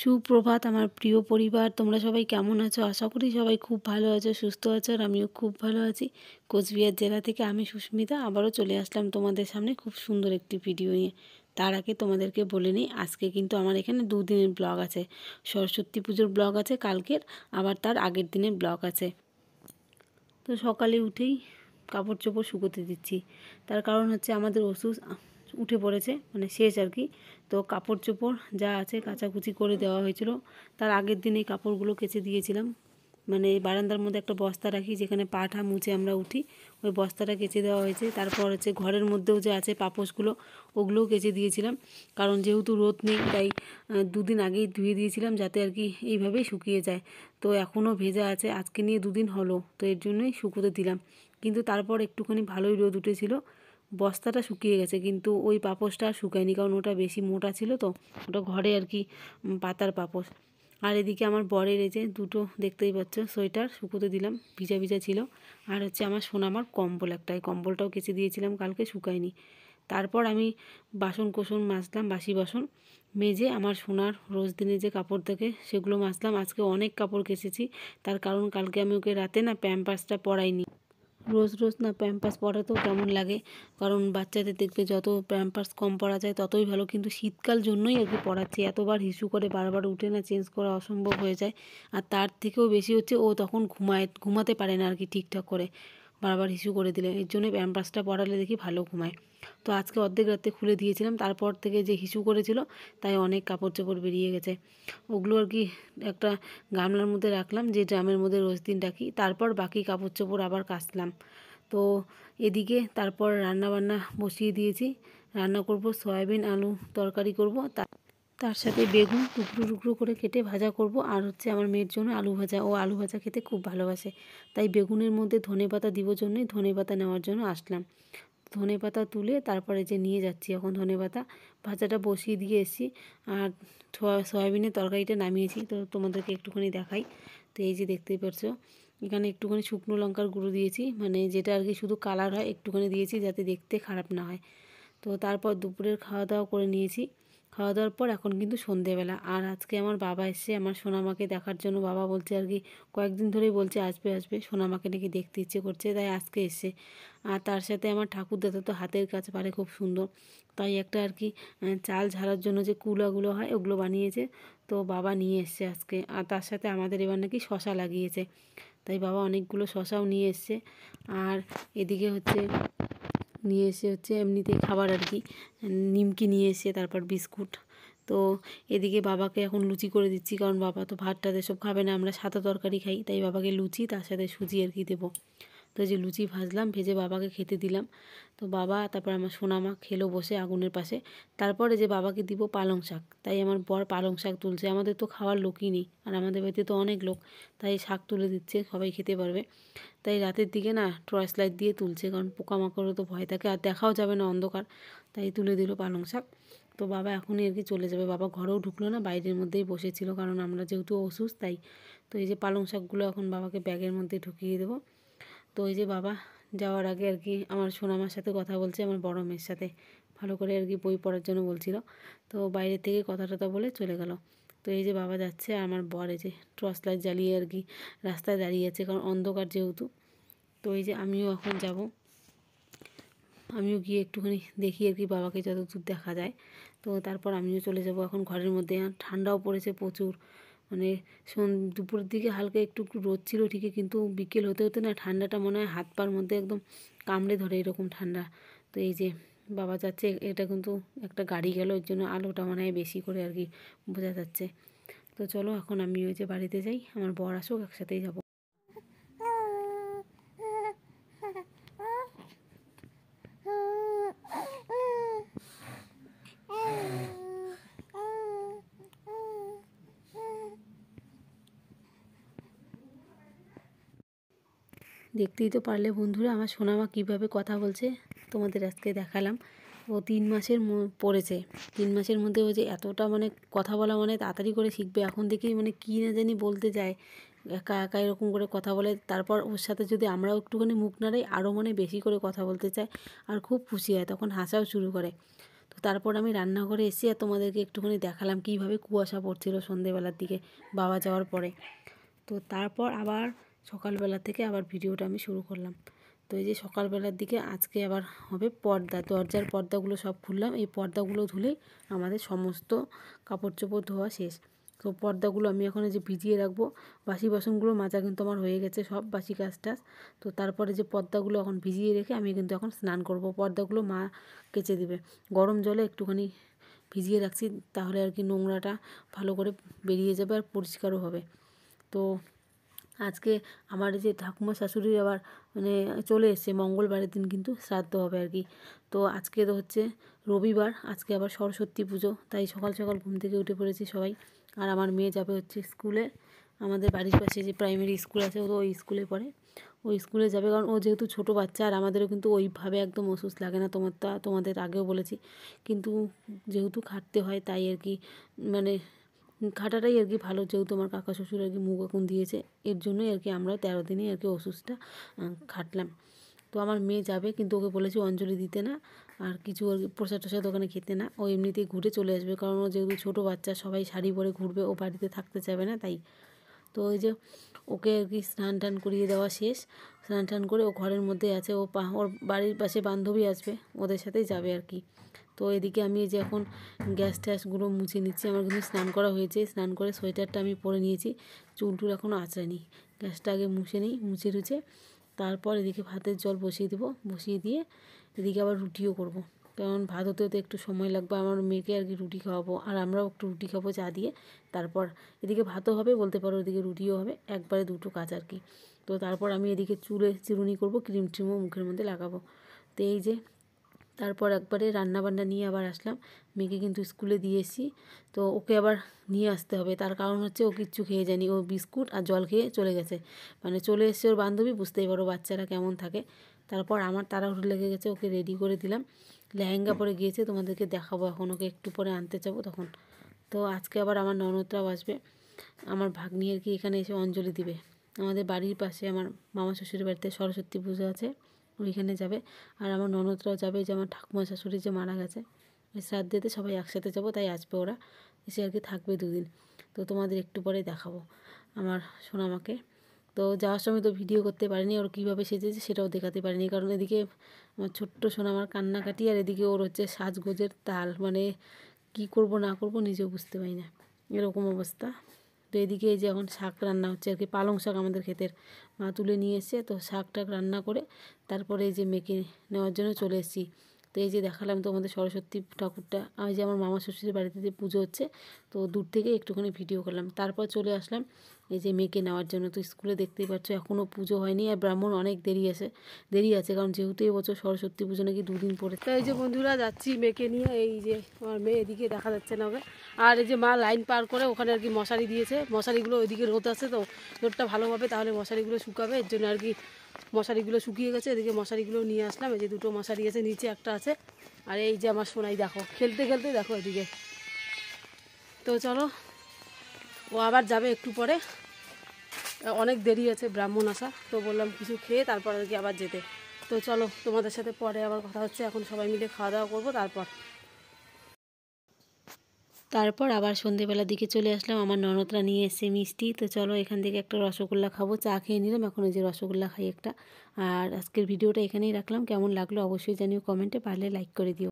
সুপ্রভাত আমার প্রিয় পরিবার, তোমরা সবাই কেমন আছো? আশা করি সবাই খুব ভালো আছো, সুস্থ আছো, আর আমিও খুব ভালো আছি। কোচবিহার জেলা থেকে আমি সুস্মিতা আবারও চলে আসলাম তোমাদের সামনে খুব সুন্দর একটি ভিডিও নিয়ে। তার আগে তোমাদেরকে বলে নিই, আজকে কিন্তু আমার এখানে দুদিনের ব্লগ আছে। সরস্বতী পুজোর ব্লগ আছে কালকের, আবার তার আগের দিনের ব্লগ আছে। তো সকালে উঠেই কাপড় চোপড় শুকোতে দিচ্ছি। তার কারণ হচ্ছে আমাদের ওষুধ উঠে পড়েছে, মানে শেষ আর কি। তো কাপড় চোপড় যা আছে কাচাকুচি করে দেওয়া হয়েছিল। তার আগের দিন এই কাপড়গুলো কেচে দিয়েছিলাম। মানে এই বারান্দার মধ্যে একটা বস্তা রাখি, যেখানে পাঠা মুছে আমরা উঠি, ওই বস্তাটা কেচে দেওয়া হয়েছে। তারপর হচ্ছে ঘরের মধ্যেও যে আছে পাপোশগুলো, ওগুলোও কেচে দিয়েছিলাম। কারণ যেহেতু রোদ নেই, তাই দুদিন আগেই ধুয়ে দিয়েছিলাম, যাতে আর কি এইভাবেই শুকিয়ে যায়। তো এখনও ভেজা আছে, আজকে নিয়ে দুদিন হলো, তো এর জন্যই শুকোতে দিলাম। কিন্তু তারপর একটুখানি ভালোই রোদ উঠেছিল, বস্তাটা শুকিয়ে গেছে, কিন্তু ওই পাপোশটা আর শুকায়নি, কারণ ওটা বেশি মোটা ছিল। তো ওটা ঘরে আর কি পাতার পাপোশ। আর এদিকে আমার বরের এই যে দুটো দেখতেই পাচ্ছ সোয়েটার শুকোতে দিলাম, ভিজা ভিজা ছিল। আর হচ্ছে আমার সোনামার কম্বল একটা, এই কম্বলটাও কেচে দিয়েছিলাম কালকে, শুকায়নি। তারপর আমি বাসন কোসন মাজলাম, বাসি বাসন মেজে আমার সোনার রোজ দিনে যে কাপড় থাকে সেগুলো মাজলাম। আজকে অনেক কাপড় কেচেছি, তার কারণ কালকে আমি ওকে রাতে না প্যাম্পাসটা পরাইনি। রোজ রোজ না প্যাম্পাস পরাতেও কেমন লাগে, কারণ বাচ্চাদের দেখবে যত প্যাম্পাস কম পরা যায় ততই ভালো। কিন্তু শীতকাল জন্যই আর কি পরাচ্ছি, এতবার হিসু করে বারবার উঠে না চেঞ্জ করা অসম্ভব হয়ে যায়। আর তার থেকেও বেশি হচ্ছে ও তখন ঘুমাতে পারে না আর কি ঠিকঠাক করে, বারবার হিসু করে দিলে। এর জন্যই প্যাম্পাসটা পরালে দেখি ভালো ঘুমায়। তো আজকে অর্ধেক রাতে খুলে দিয়েছিলাম, তারপর থেকে যে হিসু করেছিল তাই অনেক কাপড় চোপড় বেরিয়ে গেছে। ওগুলো আর কি একটা গামলার মধ্যে রাখলাম, যে ড্রামের মধ্যে রোজ দিন রাখি। তারপর বাকি কাপড় চোপড় আবার কাচলাম। তো এদিকে তারপর রান্না বান্না বসিয়ে দিয়েছি। রান্না করব সয়াবিন আলু তরকারি করব, তার সাথে বেগুন টুকরো টুকরো করে কেটে ভাজা করব। আর হচ্ছে আমার মেয়ের জন্য আলু ভাজা, ও আলু ভাজা খেতে খুব ভালোবাসে। তাই বেগুনের মধ্যে ধনেপাতা দিব জন্যই ধনেপাতা নেওয়ার জন্য আসলাম। ধনেপাতা তুলে তারপরে যে নিয়ে যাচ্ছি এখন ধনেপাতা। ভাজাটা বসিয়ে দিয়ে এসেছি, আর সয়াবিনের তরকারিটা নামিয়েছি, তো তোমাদেরকে একটুখানি দেখাই। তো এই যে দেখতেই পাচ্ছ, এখানে একটুখানি শুকনো লঙ্কার গুঁড়ো দিয়েছি, মানে যেটা আর কি শুধু কালার হয়, একটুখানি দিয়েছি যাতে দেখতে খারাপ না হয়। তো তারপর দুপুরের খাওয়া দাওয়া করে নিয়েছি। খাওয়া দাওয়ার পর এখন কিন্তু সন্ধেবেলা। আর আজকে আমার বাবা এসছে আমার সোনামাকে দেখার জন্য। বাবা বলছে আর কি কয়েকদিন ধরেই বলছে আসবে আসবে, সোনামাকে নাকি দেখতে ইচ্ছে করছে, তাই আজকে এসছে। আর তার সাথে আমার ঠাকুরদাদা তো হাতের কাজ পারে খুব সুন্দর, তাই একটা আর কি চাল ঝাড়ার জন্য যে কুলাগুলো হয় ওগুলো বানিয়েছে, তো বাবা নিয়ে এসছে আজকে। আর তার সাথে আমাদের এবার নাকি শশা লাগিয়েছে, তাই বাবা অনেকগুলো শশাও নিয়ে এসছে। আর এদিকে হচ্ছে নিয়ে এসে হচ্ছে এমনিতেই খাবার আর কি, নিমকি নিয়ে এসে, তারপর বিস্কুট। তো এদিকে বাবাকে এখন লুচি করে দিচ্ছি, কারণ বাবা তো ভাত টাত এসব খাবে না, আমরা সাদা তরকারি খাই, তাই বাবাকে লুচি তার সাথে সুজি আর কি দেবো। তো যে লুচি ভাজলাম, ভেজে বাবাকে খেতে দিলাম। তো বাবা তারপর আমার সোনামা খেলো বসে আগুনের পাশে। তারপরে যে বাবাকে দিব পালং শাক, তাই আমার বর পালং শাক তুলছে। আমাদের তো খাওয়ার লোকই নেই, আর আমাদের বাড়িতে তো অনেক লোক, তাই শাক তুলে দিচ্ছে, সবাই খেতে পারবে। তাই রাতের দিকে না টর্চ লাইট দিয়ে তুলছে, কারণ পোকামাকড়ও তো ভয় থাকে, আর দেখাও যাবে না অন্ধকার, তাই তুলে দিল পালং শাক। তো বাবা এখনই আর কি চলে যাবে। বাবা ঘরেও ঢুকলো না, বাইরের মধ্যেই বসেছিল, কারণ আমরা যেহেতু অসুস্থ তাই। তো এই যে পালং শাকগুলো এখন বাবাকে ব্যাগের মধ্যে ঢুকিয়ে দেবো। তো এই যে বাবা যাওয়ার আগে আর কি আমার সোনামার সাথে কথা বলছে, আমার বড় মেয়ের সাথে ভালো করে আর কি বই পড়ার জন্য বলছিল। তো বাইরে থেকে কথা টথা বলে চলে গেল। তো এই যে বাবা যাচ্ছে, আর আমার বর এই যে টর্চ লাইট জ্বালিয়ে আর কি রাস্তায় দাঁড়িয়ে আছে, কারণ অন্ধকার যেহেতু। তো এই যে আমিও এখন যাব, আমিও গিয়ে একটুখানি দেখি আর কি বাবাকে যতদূর দেখা যায়। তো তারপর আমিও চলে যাব এখন ঘরের মধ্যে। আর ঠান্ডাও পড়েছে প্রচুর, মানে দুপুরের দিকে হালকা একটু একটু রোদ ছিল ঠিকই, কিন্তু বিকেল হতে হতে না ঠান্ডাটা মনে হয় হাত পার মধ্যে একদম কামড়ে ধরে, এরকম ঠান্ডা। তো এই যে বাবা যাচ্ছে, এটা কিন্তু একটা গাড়ি গেল, এর জন্য আলোটা মনে হয় বেশি করে আর কি বোঝা যাচ্ছে। তো চলো এখন আমি ওই যে বাড়িতে যাই, আমার বর আসুক একসাথেই যাব। দেখতেই তো পারলে বন্ধুরা আমার সোনামা কীভাবে কথা বলছে, তোমাদের আজকে দেখালাম। ও 3 মাসের পড়েছে, 3 মাসের মধ্যে ও যে এতটা মানে কথা বলা মানে তাড়াতাড়ি করে শিখবে। এখন দেখেই মানে কী না জানি বলতে যায়, একা একা এরকম করে কথা বলে। তারপর ওর সাথে যদি আমরাও একটুখানি মুখ নাড়াই, আরও মানে বেশি করে কথা বলতে চায়, আর খুব খুশি হয়, তখন হাসাও শুরু করে। তো তারপর আমি রান্নাঘরে এসে আর তোমাদেরকে একটুখানি দেখালাম কীভাবে কুয়াশা পড়ছিল সন্ধেবেলার দিকে বাবা যাওয়ার পরে। তো তারপর আবার সকালবেলা থেকে আবার ভিডিওটা আমি শুরু করলাম। তো এই যে সকালবেলার দিকে আজকে আবার হবে পর্দা, দরজার পর্দাগুলো সব খুললাম। এই পর্দাগুলো ধুলেই আমাদের সমস্ত কাপড় চোপড় ধোয়া শেষ। তো পর্দাগুলো আমি এখন যে ভিজিয়ে রাখবো। বাসি বাসনগুলো মাজা কিন্তু আমার হয়ে গেছে, সব বাসি কাজ টাজ। তো তারপরে যে পর্দাগুলো এখন ভিজিয়ে রেখে আমি কিন্তু এখন স্নান করব। পর্দাগুলো মা কেচে দেবে, গরম জলে একটুখানি ভিজিয়ে রাখছি, তাহলে আর কি নোংরাটা ভালো করে বেরিয়ে যাবে আর পরিষ্কারও হবে। তো আজকে আমার যে ঠাকুমা শাশুড়ির আবার মানে চলে এসছে, মঙ্গলবারের দিন কিন্তু শ্রাদ্ধ হবে আর কি। তো আজকে তো হচ্ছে রবিবার, আজকে আবার সরস্বতী পুজো, তাই সকাল সকাল ঘুম থেকে উঠে পড়েছি সবাই। আর আমার মেয়ে যাবে হচ্ছে স্কুলে, আমাদের বাড়ির পাশে যে প্রাইমারি স্কুল আছে ও তো ওই স্কুলে পড়ে, ওই স্কুলে যাবে। কারণ ও যেহেতু ছোটো বাচ্চা, আর আমাদেরও কিন্তু ওইভাবে একদম ওষুধ লাগে না, তোমাদের আগেও বলেছি। কিন্তু যেহেতু খাটতে হয় তাই আর কি, মানে খাটাটাই আর কি ভালো, যেহেতু আমার কাকা শ্বশুর আর কি মুখ এখন দিয়েছে, এর জন্যই আর কি আমরা 13 দিনই আর কি ওষুধটা খাটলাম। তো আমার মেয়ে যাবে, কিন্তু ওকে বলেছি অঞ্জলি দিতে না, আর কিছু আর কি প্রসাদ টসাদ ওখানে খেতে না, ও এমনিতেই ঘুরে চলে আসবে। কারণ ও যেহেতু ছোটো বাচ্চা, সবাই শাড়ি পরে ঘুরবে, ও বাড়িতে থাকতে চাইবে না তাই। তো ওই যে ওকে আর কি স্নান টান করিয়ে দেওয়া শেষ। স্নান টান করে ও ঘরের মধ্যে আছে, ওর বাড়ির পাশে বান্ধবী আসবে, ওদের সাথেই যাবে আর কি। তো এদিকে আমি এই যে এখন গ্যাস ট্যাসগুলো মুছে নিচ্ছি। আমার কিন্তু স্নান করা হয়েছে, স্নান করে সোয়েটারটা আমি পরে নিয়েছি, চুল টুল এখনও আঁচড়াইনি। গ্যাসটা আগে মুছে নিই, মুছে টুছে তারপর এদিকে ভাতের জল বসিয়ে দেবো, বসিয়ে দিয়ে এদিকে আবার রুটিও করব। কারণ ভাত হতেও তো একটু সময় লাগবে, আমার মেয়েকে আর কি রুটি খাওয়াবো, আর আমরাও একটু রুটি খাবো চা দিয়ে। তারপর এদিকে ভাতও হবে বলতে পারো, এদিকে রুটিও হবে, একবারে দুটো কাজ আর কি। তো তারপর আমি এদিকে চুলে চিরুনি করব, ক্রিম ট্রিমও মুখের মধ্যে লাগাবো। তো এই যে তারপর একবারে রান্নাবান্না নিয়ে আবার আসলাম। মেয়েকে কিন্তু স্কুলে দিয়ে এসেছি, তো ওকে আবার নিয়ে আসতে হবে। তার কারণ হচ্ছে ও কিচ্ছু খেয়ে যায়নি, ও বিস্কুট আর জল খেয়ে চলে গেছে, মানে চলে এসছে ওর বান্ধবী, বুঝতেই পারো বাচ্চারা কেমন থাকে। তারপর আমার তাড়াহুড়ো লেগে গেছে, ওকে রেডি করে দিলাম, লেহেঙ্গা পরে গিয়েছে, তোমাদেরকে দেখাবো এখন, ওকে একটু পরে আনতে যাবো তখন। তো আজকে আবার আমার ননদরাও আসবে, আমার ভাগ্নি আর কি এখানে এসে অঞ্জলি দিবে। আমাদের বাড়ির পাশে আমার মামা শ্বশুরের বাড়িতে সরস্বতী পুজো আছে, ওইখানে যাবে। আর আমার ননদরাও যাবে, যে আমার ঠাকুমা শাশুড়ি যে মারা গেছে, ওই শ্রাদ্ধেতে সবাই একসাথে যাবো, তাই আসবে ওরা, এসে আর কি থাকবে 2 দিন। তো তোমাদের একটু পরে দেখাবো আমার সোনামাকে। তো যাওয়ার সময় তো ভিডিও করতে পারিনি, ওর কীভাবে সেজেছে সেটাও দেখাতে পারিনি, কারণ এদিকে আমার ছোট্ট সোনামার কান্নাকাটি, আর এদিকে ওর হচ্ছে সাজগোজের তাল, মানে কী করব না করব নিজেও বুঝতে পারি না, এরকম অবস্থা। তো এদিকে এই যে এখন শাক রান্না হচ্ছে আর কি, পালং শাক আমাদের ক্ষেতের, মা তুলে নিয়ে এসে, তো শাক টাক রান্না করে তারপরে এই যে মেয়েকে নেওয়ার জন্য চলে এসেছি। তো এই যে দেখালাম তোমাদের সরস্বতী ঠাকুরটা, আর যে আমার মামা শ্বশুরের বাড়িতে যে পুজো হচ্ছে, তো দূর থেকে একটুখানি ভিডিও করলাম। তারপর চলে আসলাম এই যে মেয়েকে নেওয়ার জন্য। তো স্কুলে দেখতেই পাচ্ছ এখনও পুজো হয়নি, আর ব্রাহ্মণ অনেক দেরি আছে, কারণ যেহেতু এবছর সরস্বতী পুজো নাকি 2 দিন পরে। তো এই যে বন্ধুরা যাচ্ছি মেয়েকে নিয়ে, এই যে আমার মেয়ে এদিকে দেখা যাচ্ছে না ওকে, আর এই যে মা লাইন পার করে ওখানে আর কি মশারি দিয়েছে, মশারিগুলো ওইদিকে রোদ আছে, তো রোদটা ভালোভাবে তাহলে মশারিগুলো শুকাবে, এর জন্য আর কি মশারিগুলো শুকিয়ে গেছে। এদিকে মশারিগুলো নিয়ে আসলাম, এই যে 2টো মশারি আছে, নিচে একটা আছে। আর এই যে আমার সোনাই দেখো খেলতে খেলতে দেখো এদিকে। তো চলো, ও আবার যাবে একটু পরে, অনেক দেরি আছে ব্রাহ্মণ আসা, তো বললাম কিছু খেয়ে তারপর আর কি আবার যেতে। তো চলো তোমাদের সাথে পরে আবার কথা হচ্ছে, এখন সবাই মিলে খাওয়া দাওয়া করবো। তারপর আবার সন্ধেবেলার দিকে চলে আসলাম, আমার ননদরা নিয়ে এসে মিষ্টি। তো চলো এখান থেকে একটা রসগোল্লা খাবো, চা খেয়ে নিলাম, এখন ওই যে রসগোল্লা খাই একটা। আর আজকের ভিডিওটা এখানেই রাখলাম, কেমন লাগলো অবশ্যই জানিও কমেন্টে, পারলে লাইক করে দিও।